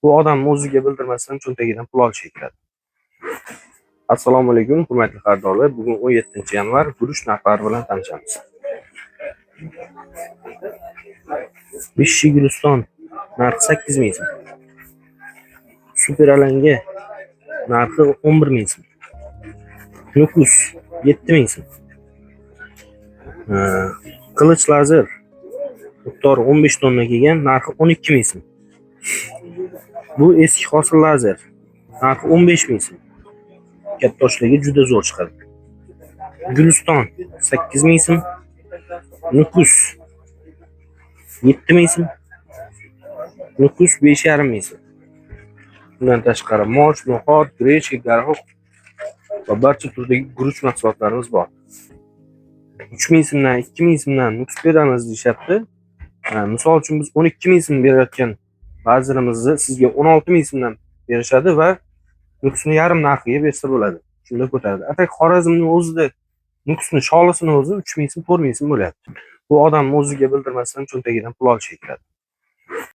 Bu odam o'ziga bildirmasdan cho'ntagidan pul olishi kerak. Assalomu alaykum, hurmatli xaridorlar. Bugun 17-yanvar guruch narxlari bilan tanishamiz. Beshik Guliston narxi 8 ming so'm. Super alanga narxi 11 ming so'm. Nukus 7 ming so'm. Qilich lazer miqdori 15 tonna kelgan, narxi 12 ming so'm. Bu eski hosil lazer, narxi 15 ming so'm. Katta oshligi juda zo'r chiqadi. Guliston 8 ming so'm. Nukus 7 ming so'm. Nukus 5,5 ming so'm. Bundan tashqari mosh, no'xat, grechka, garxoq va barcha turdagi guruch mahsulotlarimiz bor. 3 ming so'mdan, 2 ming so'mdan nukus beramiz deyapti. Misol uchun biz 12 ming so'm berayotgan vazirimizni sizga 16 ming so'mdan berishadi va nukusni yarim narxiga bersa bo'ladi. Shunda ko'taradi. Atak Xorazmning o'zida nukusni sholisini o'zi 3 ming so'm, 4 ming so'm bo'lyapti. Bu odam o'ziga bildirmasdan cho'ntagidan pul olishi kerak.